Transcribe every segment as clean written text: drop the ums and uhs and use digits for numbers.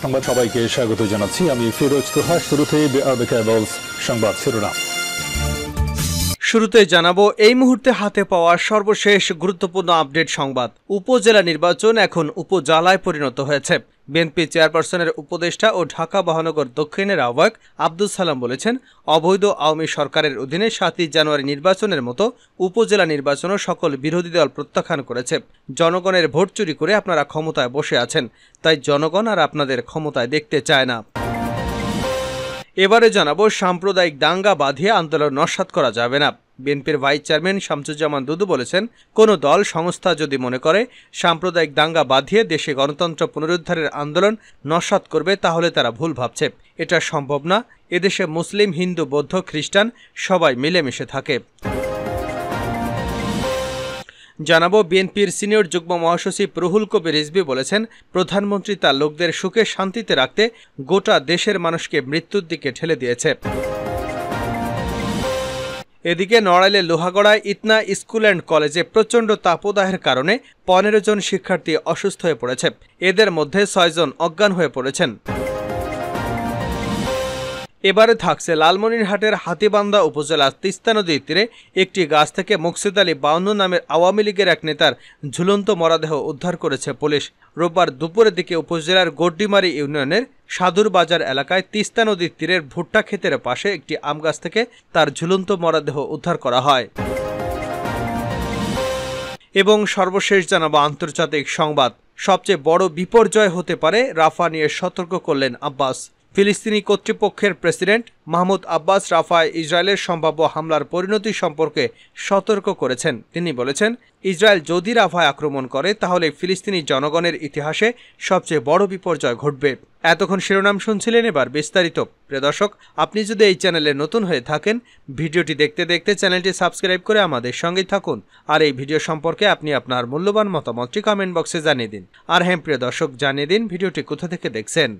সংবাদ সবাইকে স্বাগত জানাচ্ছি। আমি ফিরোজ তোহা। শুরুতেই সংবাদ শিরোনাম। শুরুতে জানাবো এই মুহূর্তে হাতে পাওয়া সর্বশেষ গুরুত্বপূর্ণ আপডেট সংবাদ। উপজেলা নির্বাচন এখন উপজেলায় পরিণত হয়েছে। বিএনপি চেয়ারপারসনের উপদেষ্টা ও ঢাকা মহানগর দক্ষিণের আহ্বায়ক আব্দুস সালাম বলেছেন, অবৈধ আওয়ামী সরকারের অধীনে ৭ই জানুয়ারি নির্বাচনের মতো উপজেলা নির্বাচনও সকল বিরোধী দল প্রত্যাখ্যান করেছে। জনগণের ভোট চুরি করে আপনারা ক্ষমতায় বসে আছেন, তাই জনগণ আর আপনাদের ক্ষমতায় দেখতে চায় না। এবারে জানাবো সাম্প্রদায়িক দাঙ্গা বাঁধিয়ে আন্দোলন নস্যাৎ করা যাবে না। বিএনপির ভাইস চেয়ারম্যান শামসুজ্জামান দুদু বলেছেন, কোনো দল সংস্থা যদি মনে করে সাম্প্রদায়িক দাঙ্গা বাঁধিয়ে দেশে গণতন্ত্র পুনরুদ্ধারের আন্দোলন নস্যাৎ করবে, তাহলে তারা ভুল ভাবছে। এটা সম্ভব না। এদেশে মুসলিম, হিন্দু, বৌদ্ধ, খ্রিস্টান সবাই মিলেমিশে থাকে। জানাবো বিএনপির সিনিয়র যুগ্ম মহাসচিব রুহুল কবির রিজভী বলেছেন, প্রধানমন্ত্রী তার লোকদের সুখে শান্তিতে রাখতে গোটা দেশের মানুষকে মৃত্যুর দিকে ঠেলে দিয়েছে। এদিকে নড়াইলের লোহাগড়ায় ইতনা স্কুল অ্যান্ড কলেজে প্রচণ্ড তাপদাহের কারণে 15 জন শিক্ষার্থী অসুস্থ হয়ে পড়েছে। এদের মধ্যে 6 জন অজ্ঞান হয়ে পড়েছেন। এবারে থাকছে লালমনিরহাটের হাতীবান্ধা উপজেলার তিস্তা নদীর তীরে একটি গাছ থেকে মুকসিদ আলী 52 নামের আওয়ামী লীগের এক নেতার ঝুলন্ত মরদেহ উদ্ধার করেছে পুলিশ। রোববার দুপুরের দিকে উপজেলার গড্ডিমারি ইউনিয়নের সাধুর বাজার এলাকায় তিস্তা নদীর তীরের ভুট্টা ক্ষেতের পাশে একটি আম গাছ থেকে তার ঝুলন্ত মরদেহ উদ্ধার করা হয়। এবং সর্বশেষ জানাবো আন্তর্জাতিক সংবাদ। সবচেয়ে বড় বিপর্যয় হতে পারে রাফা নিয়ে সতর্ক করলেন আব্বাস। ফিলিস্তিনি কর্তৃপক্ষের প্রেসিডেন্ট মাহমুদ আব্বাস রাফায় ইসরায়েলের সম্ভাব্য হামলার পরিণতি সম্পর্কে সতর্ক করেছেন। তিনি বলেছেন, ইসরায়েল যদি রাফায় আক্রমণ করে তাহলে ফিলিস্তিনি জনগণের ইতিহাসে সবচেয়ে বড় বিপর্যয় ঘটবে। এতক্ষণ শিরোনাম শুনছিলেন, এবার বিস্তারিত। প্রিয় দর্শক, আপনি যদি এই চ্যানেলে নতুন হয়ে থাকেন, ভিডিওটি দেখতে দেখতে চ্যানেলটি সাবস্ক্রাইব করে আমাদের সঙ্গেই থাকুন। আর এই ভিডিও সম্পর্কে আপনি আপনার মূল্যবান মতামতটি কমেন্ট বক্সে জানিয়ে দিন। আর হ্যাঁ প্রিয় দর্শক, জানিয়ে দিন ভিডিওটি কোথা থেকে দেখছেন।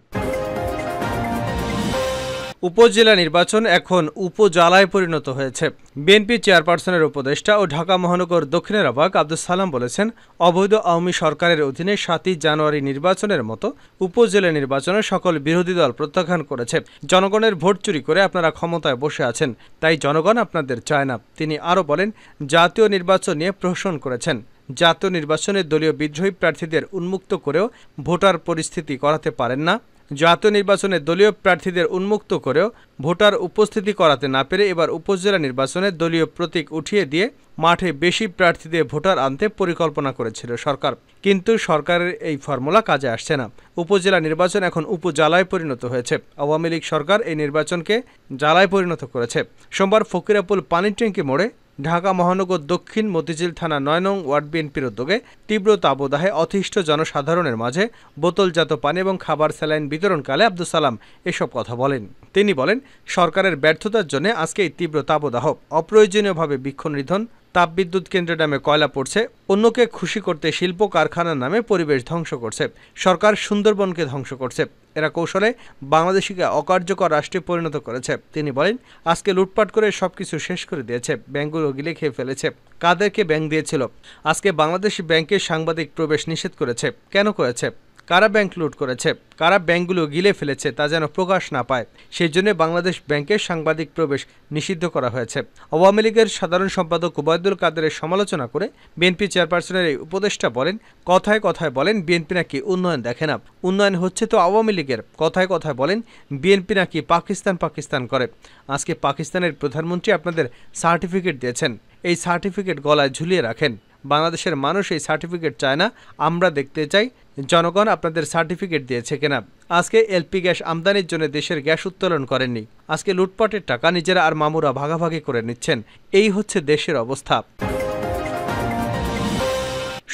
উপজেলা নির্বাচন এখন উপজেলায় পরিণত হয়েছে। বিএনপি চেয়ারপারসনের উপদেষ্টা ও ঢাকা মহানগর দক্ষিণের আহ্বায়ক আব্দুস সালাম বলেছেন, অবৈধ আওয়ামী সরকারের অধীনে ৭ই জানুয়ারি নির্বাচনের মতো উপজেলা নির্বাচনে সকল বিরোধী দল প্রত্যাখ্যান করেছে। জনগণের ভোট চুরি করে আপনারা ক্ষমতায় বসে আছেন, তাই জনগণ আপনাদের চায় না। তিনি আরও বলেন, জাতীয় নির্বাচন নিয়ে প্রহসন করেছেন। জাতীয় নির্বাচনে দলীয় বিদ্রোহী প্রার্থীদের উন্মুক্ত করেও ভোটার পরিস্থিতি করাতে পারেন না। জাতীয় নির্বাচনে দলীয় প্রার্থীদের উন্মুক্ত করেও ভোটার উপস্থিতি করাতে না পেরে এবার উপজেলা নির্বাচনে দলীয় প্রতীক উঠিয়ে দিয়ে মাঠে বেশি প্রার্থী দিয়ে ভোটার আনতে পরিকল্পনা করেছিল সরকার। কিন্তু সরকারের এই ফর্মুলা কাজে আসছে না। উপজেলা নির্বাচন এখন উপজেলায় পরিণত হয়েছে। আওয়ামী লীগ সরকার এই নির্বাচনকে জ্বালায় পরিণত করেছে। সোমবার ফকিরাপুল পানির ট্যাঙ্কি মোড়ে ঢাকা মহানগর দক্ষিণ মতিঝিল থানা ৯ নং ওয়ার্ড বিএনপির উদ্যোগে তীব্র তাপদাহে অতিষ্ঠ জনসাধারণের মাঝে বোতলজাত পানি এবং খাবার স্যালাইন বিতরণকালে আব্দুস সালাম এসব কথা বলেন। তিনি বলেন, সরকারের ব্যর্থতার জন্য আজকে এই তীব্র তাপদাহ, অপ্রয়োজনীয়ভাবে বৃক্ষনিধন, তাপবিদ্যুৎ কেন্দ্রের নামে কয়লা পড়ছে, অন্যকে খুশি করতে শিল্প কারখানার নামে পরিবেশ ধ্বংস করছে। সরকার সুন্দরবনকে ধ্বংস করছে। এরা কৌশলে বাংলাদেশকে অকার্যকর রাষ্ট্রে পরিণত করেছে। তিনি বলেন, আজকে লুটপাট করে সবকিছু শেষ করে দিয়েছে। ব্যাংকগুলো গিলে খেয়ে ফেলেছে। কাদেরকে ব্যাংক দিয়েছিল? আজকে বাংলাদেশ ব্যাংকে সাংবাদিক প্রবেশ নিষেধ করেছে। কেন করেছে? কারা ব্যাংক লুট করেছে, কারা ব্যাংকগুলো গিলে ফেলেছে তা যেন প্রকাশ না পায়, সেই জন্য বাংলাদেশ ব্যাংকের সাংবাদিক প্রবেশ নিষিদ্ধ করা হয়েছে। আওয়ামী লীগের সাধারণ সম্পাদক ওবায়দুল কাদেরের সমালোচনা করে বিএনপি চেয়ারপারসনের এই উপদেষ্টা বলেন, কথায় কথায় বলেন বিএনপি নাকি উন্নয়ন দেখে না। উন্নয়ন হচ্ছে তো আওয়ামী লীগের। কথায় কথায় বলেন বিএনপি নাকি পাকিস্তান করে। আজকে পাকিস্তানের প্রধানমন্ত্রী আপনাদের সার্টিফিকেট দিয়েছেন, এই সার্টিফিকেট গলায় ঝুলিয়ে রাখেন। বাংলাদেশের মানুষ এই সার্টিফিকেট চায় না, আমরা দেখতে চাই জনগণ আপনাদের সার্টিফিকেট দিয়েছে কিনা। আজকে এলপি গ্যাস আমদানির জন্য দেশের গ্যাস উত্তোলন করেননি। আজকে লুটপাটের টাকা নিজেরা আর মামুরা ভাগাভাগি করে নিচ্ছেন। এই হচ্ছে দেশের অবস্থা।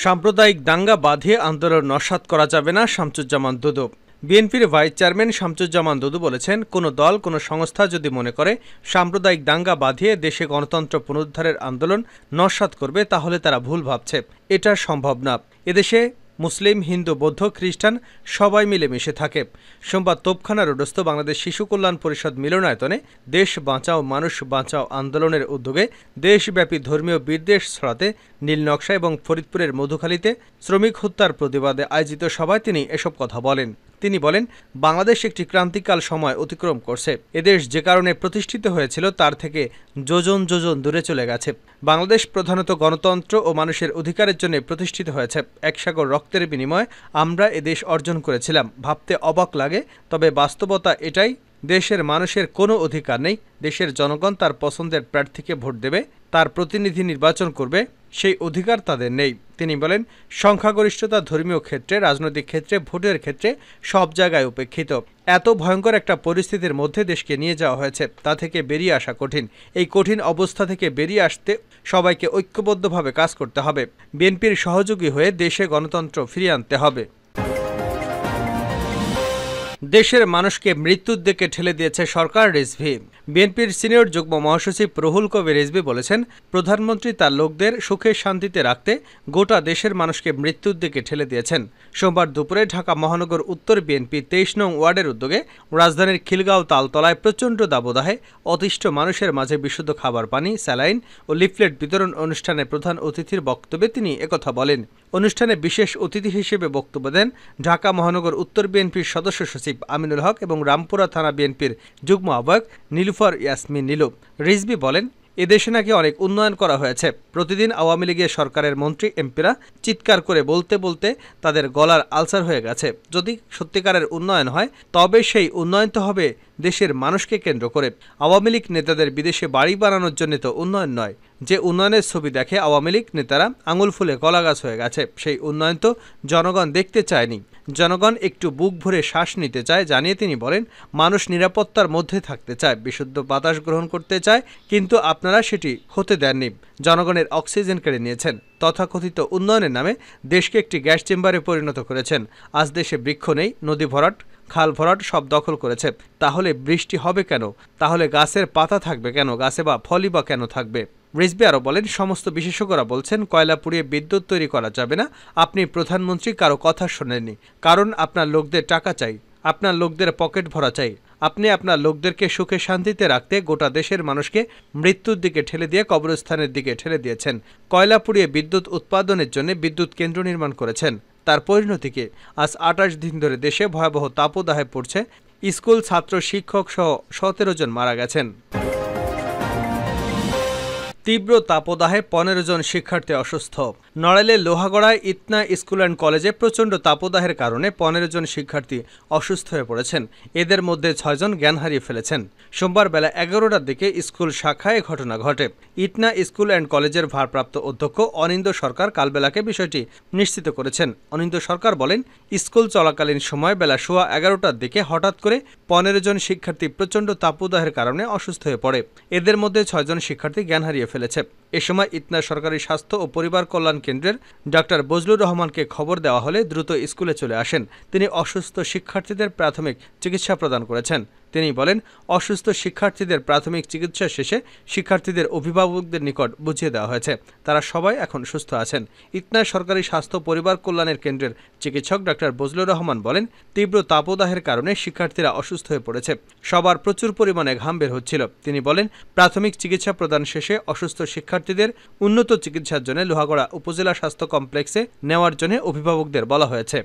সাম্প্রদায়িক দাঙ্গা বাঁধিয়ে আন্দোলন নস্যাৎ করা যাবে না, শামসুজ্জামান দুদু। বিএনপির ভাইস চেয়ারম্যান শামসুজ্জামান দুদু বলেছেন, কোনো দল, কোনো সংস্থা যদি মনে করে সাম্প্রদায়িক দাঙ্গা বাঁধিয়ে দেশে গণতন্ত্র পুনরুদ্ধারের আন্দোলন নস্যাৎ করবে, তাহলে তারা ভুল ভাবছে। এটা সম্ভব না। এদেশে মুসলিম, হিন্দু, বৌদ্ধ, খ্রিস্টান সবাই মিলেমিশে থাকে। সোমবার তোপখানা রোডস্থ বাংলাদেশ শিশু কল্যাণ পরিষদ মিলনায়তনে দেশ বাঁচাও মানুষ বাঁচাও আন্দোলনের উদ্যোগে দেশব্যাপী ধর্মীয় বিদ্বেষ ছড়াতে নীলনকশা এবং ফরিদপুরের মধুখালীতে শ্রমিক হত্যার প্রতিবাদে আয়োজিত সভায় তিনি এসব কথা বলেন। তিনি বলেন, বাংলাদেশ একটি ক্রান্তিকাল সময় অতিক্রম করছে। এদেশ যে কারণে প্রতিষ্ঠিত হয়েছিল তার থেকে যোজন যোজন দূরে চলে গেছে। বাংলাদেশ প্রধানত গণতন্ত্র ও মানুষের অধিকারের জন্য প্রতিষ্ঠিত হয়েছে। এক সাগর রক্তের বিনিময়ে আমরা এদেশ অর্জন করেছিলাম। ভাবতে অবাক লাগে, তবে বাস্তবতা এটাই, দেশের মানুষের কোনো অধিকার নেই। দেশের জনগণ তার পছন্দের প্রার্থীকে ভোট দেবে, তার প্রতিনিধি নির্বাচন করবে, সেই অধিকার তাদের নেই। তিনি বলেন, সংখ্যাগরিষ্ঠতা ধর্মীয় ক্ষেত্রে, রাজনৈতিক ক্ষেত্রে, ভোটের ক্ষেত্রে সব জায়গায় উপেক্ষিত। এত ভয়ঙ্কর একটা পরিস্থিতির মধ্যে দেশকে নিয়ে যাওয়া হয়েছে, তা থেকে বেরিয়ে আসা কঠিন। এই কঠিন অবস্থা থেকে বেরিয়ে আসতে সবাইকে ঐক্যবদ্ধভাবে কাজ করতে হবে। বিএনপির সহযোগী হয়ে দেশে গণতন্ত্র ফিরিয়ে আনতে হবে। দেশের মানুষকে মৃত্যুর দিকে ঠেলে দিয়েছে সরকার, রিজভী। বিএনপির সিনিয়র যুগ্ম মহাসচিব রুহুল কবির রিজভী বলেছেন, প্রধানমন্ত্রী তার লোকদের সুখে শান্তিতে রাখতে গোটা দেশের মানুষকে মৃত্যুর দিকে ঠেলে দিয়েছেন। সোমবার দুপুরে ঢাকা মহানগর উত্তর বিএনপি 23 নং ওয়ার্ডের উদ্যোগে রাজধানীর খিলগাঁও তালতলায় প্রচণ্ড দাবদাহে অতিষ্ঠ মানুষের মাঝে বিশুদ্ধ খাবার পানি, স্যালাইন ও লিফলেট বিতরণ অনুষ্ঠানে প্রধান অতিথির বক্তব্যে তিনি একথা বলেন। অনুষ্ঠানে বিশেষ অতিথি হিসেবে বক্তব্য দেন ঢাকা মহানগর উত্তর বিএনপির সদস্য সচিব আমিনুল হক এবং রামপুরা থানা বিএনপির যুগ্ম আহ্বায়ক নীলুফার ইয়াসমিন নীলু। রিজভী বলেন, এদেশে নাকি অনেক উন্নয়ন করা হয়েছে। প্রতিদিন আওয়ামী লীগের সরকারের মন্ত্রী এমপিরা চিৎকার করে বলতে বলতে তাদের গলার আলসার হয়ে গেছে। যদি সত্যিকারের উন্নয়ন হয় তবে সেই উন্নয়ন তো হবে দেশের মানুষকে কেন্দ্র করে। আওয়ামী লীগ নেতাদের বিদেশে বাড়ি বানানোর জন্য তো উন্নয়ন নয়। যে উন্নয়নের ছবি দেখে আওয়ামী লীগ নেতারা আঙুল ফুলে গলাগাছ হয়ে গেছে, সেই উন্নয়ন তো জনগণ দেখতে চায়নি। জনগণ একটু বুক ভরে শ্বাস নিতে চায় জানিয়ে তিনি বলেন, মানুষ নিরাপত্তার মধ্যে থাকতে চায়, বিশুদ্ধ বাতাস গ্রহণ করতে চায়, কিন্তু আপনারা সেটি হতে দেননি। জনগণের অক্সিজেন কেড়ে নিয়েছেন। তথাকথিত উন্নয়নের নামে দেশকে একটি গ্যাস চেম্বারে পরিণত করেছেন। আজ দেশে বৃক্ষ নেই, নদী ভরাট, খাল ভরাট সব দখল করেছে। তাহলে বৃষ্টি হবে কেন? তাহলে গাছের পাতা থাকবে কেন? গাছে বা ফলই বা কেন থাকবে? রিজভী আরও বলেন, সমস্ত বিশেষজ্ঞরা বলছেন কয়লা পুড়িয়ে বিদ্যুৎ তৈরি করা যাবে না। আপনি প্রধানমন্ত্রী কারো কথা শোনেননি, কারণ আপনার লোকদের টাকা চাই, আপনার লোকদের পকেট ভরা চাই। আপনি আপনার লোকদেরকে সুখে শান্তিতে রাখতে গোটা দেশের মানুষকে মৃত্যুর দিকে ঠেলে দিয়ে কবরস্থানের দিকে ঠেলে দিয়েছেন। কয়লা পুড়িয়ে বিদ্যুৎ উৎপাদনের জন্য বিদ্যুৎ কেন্দ্র নির্মাণ করেছেন। তার পরিণতিকে আজ 28 দিন ধরে দেশে ভয়াবহ তাপদাহে পড়ছে। স্কুল ছাত্র, শিক্ষক সহ 17 জন মারা গেছেন। তীব্র তাপদাহে 15 জন শিক্ষার্থী অসুস্থ। নড়াইলের লোহাগড়ায় ইতনা স্কুল অ্যান্ড কলেজে প্রচণ্ড তাপদাহের কারণে 15 জন শিক্ষার্থী অসুস্থ হয়ে পড়েছেন। এদের মধ্যে 6 জন জ্ঞান হারিয়ে ফেলেছেন। সোমবার বেলা 11টার দিকে স্কুল শাখায় ঘটনা ঘটে। ইতনা স্কুল অ্যান্ড কলেজের ভারপ্রাপ্ত অধ্যক্ষ অনিন্দ সরকার কালবেলাকে বিষয়টি নিশ্চিত করেছেন। অনিন্দ সরকার বলেন, স্কুল চলাকালীন সময় বেলা 11:15টার দিকে হঠাৎ করে 15 জন শিক্ষার্থী প্রচণ্ড তাপদাহের কারণে অসুস্থ হয়ে পড়ে। এদের মধ্যে 6 জন শিক্ষার্থী জ্ঞান হারিয়ে ফেলেছে। এ সময় ইতনা সরকারি স্বাস্থ্য ও পরিবার কল্যাণ কেন্দ্রের ডাক্তার বজলুর রহমানকে খবর দেওয়া হলে দ্রুত স্কুলে চলে আসেন। তিনি অসুস্থ শিক্ষার্থীদের প্রাথমিক চিকিৎসা প্রদান করেছেন। তিনি বলেন, অসুস্থ শিক্ষার্থীদের প্রাথমিক চিকিৎসা শেষে শিক্ষার্থীদের অভিভাবকদের নিকট বুঝিয়ে দেওয়া হয়েছে। তারা সবাই এখন সুস্থ আছেন। ইতনা সরকারি স্বাস্থ্য পরিবার কল্যাণের কেন্দ্রের চিকিৎসক ডাক্তার বজলুর রহমান বলেন, তীব্র তাপদাহের কারণে শিক্ষার্থীরা অসুস্থ হয়ে পড়েছে। সবার প্রচুর পরিমাণে ঘাম বের হচ্ছিল। তিনি বলেন, প্রাথমিক চিকিৎসা প্রদান শেষে অসুস্থ শিক্ষার্থীদের উন্নত চিকিৎসার জন্য লোহাগড়া উপজেলা স্বাস্থ্য কমপ্লেক্সে নেওয়ার জন্য অভিভাবকদের বলা হয়েছে।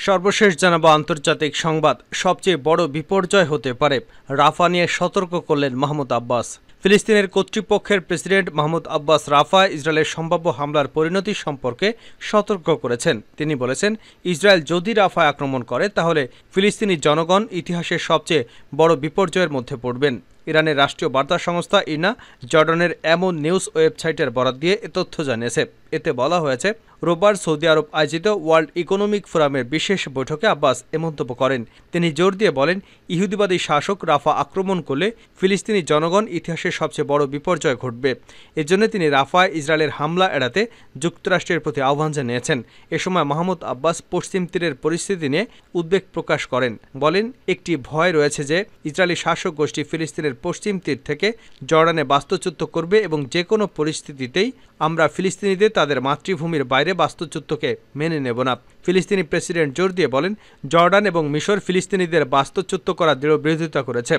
সর্বশেষ জানাবো আন্তর্জাতিক সংবাদ। সবচেয়ে বড় বিপর্যয় হতে পারে, রাফা নিয়ে সতর্ক করলেন মাহমুদ আব্বাস। ফিলিস্তিনের কর্তৃপক্ষের প্রেসিডেন্ট মাহমুদ আব্বাস রাফায় ইসরায়েলের সম্ভাব্য হামলার পরিণতি সম্পর্কে সতর্ক করেছেন। তিনি বলেছেন, ইসরায়েল যদি রাফায় আক্রমণ করে তাহলে ফিলিস্তিনি জনগণ ইতিহাসের সবচেয়ে বড় বিপর্যয়ের মধ্যে পড়বেন। ইরানের রাষ্ট্রীয় বার্তা সংস্থা ইরনা জর্ডানের এমন নিউজ ওয়েবসাইটের বরাত দিয়ে এ তথ্য জানিয়েছে। এতে বলা হয়েছে, রোববার সৌদি আরব আয়োজিত ওয়ার্ল্ড ইকোনমিক ফোরামের বিশেষ বৈঠকে আব্বাস এ মন্তব্য করেন। তিনি জোর দিয়ে বলেন, ইহুদিবাদী শাসক রাফা আক্রমণ করলে ফিলিস্তিনি জনগণ ইতিহাসের সবচেয়ে বড় বিপর্যয় ঘটবে। এজন্য তিনি রাফায় ইসরায়েলের হামলা এড়াতে যুক্তরাষ্ট্রের প্রতি আহ্বান জানিয়েছেন। এ সময় মাহমুদ আব্বাস পশ্চিম তীরের পরিস্থিতি নিয়ে উদ্বেগ প্রকাশ করেন। বলেন, একটি ভয় রয়েছে যে ইসরায়েলি শাসক গোষ্ঠী ফিলিস্তিনের পশ্চিম তীর থেকে জর্ডানে বাস্তুচ্যুত করবে এবং যে কোনো পরিস্থিতিতেই আমরা ফিলিস্তিনিদের তাদের মাতৃভূমির বাইরে বাইরে বাস্তুচ্যুতকে মেনে নেব না। ফিলিস্তিনি প্রেসিডেন্ট জোর দিয়ে বলেন, জর্ডান এবং মিশর ফিলিস্তিনিদের বাস্তুচ্যুত করার দৃঢ় বিরোধিতা করেছে।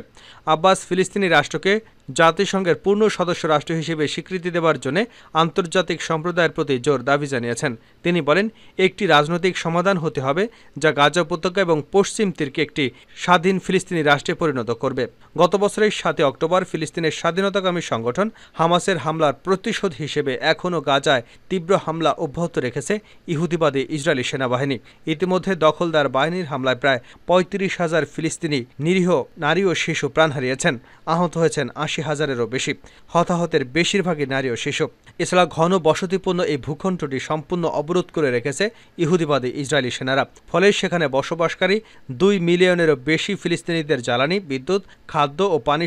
আব্বাস ফিলিস্তিনি রাষ্ট্রকে জাতিসংঘের পূর্ণ সদস্য রাষ্ট্র হিসেবে স্বীকৃতি দেওয়ার জন্য আন্তর্জাতিক সম্প্রদায়ের প্রতি জোর দাবি জানিয়েছেন। তিনি বলেন, একটি রাজনৈতিক সমাধান হতে হবে যা গাজা উপত্যকা এবং পশ্চিম তীরকে একটি স্বাধীন ফিলিস্তিনি রাষ্ট্রে পরিণত করবে। গত বছরের 7 অক্টোবর ফিলিস্তিনের স্বাধীনতাকামী সংগঠন হামাসের হামলার প্রতিশোধ হিসেবে এখনও গাজায় তীব্র হামলা অব্যাহত রেখেছে ইহুদিবাদী ইসরায়েলি সেনাবাহিনী। ইতিমধ্যে দখলদার বাহিনীর হামলায় প্রায় 35,000 ফিলিস্তিনি নিরীহ নারী ও শিশু প্রাণ হারিয়েছেন। আহত হয়েছেন 80,000-এরও বেশি। হতাহতের বেশিরভাগই নারী ও শিশু। এছাড়া ঘন বসতিপূর্ণ এই ভূখণ্ডটি সম্পূর্ণ অবরোধ করে রেখেছে ইহুদিবাদী ইসরায়েলি সেনারা। ফলে সেখানে বসবাসকারী 2 মিলিয়নেরও বেশি ফিলিস্তিনিদের জ্বালানি, বিদ্যুৎ, খাদ্য ও পানি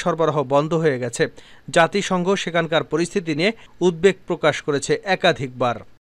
সরবরাহ বন্ধ হয়ে গেছে। জাতিসংঘ সেখানকার পরিস্থিতি নিয়ে উদ্বেগ প্রকাশ করেছে একাধিকবার।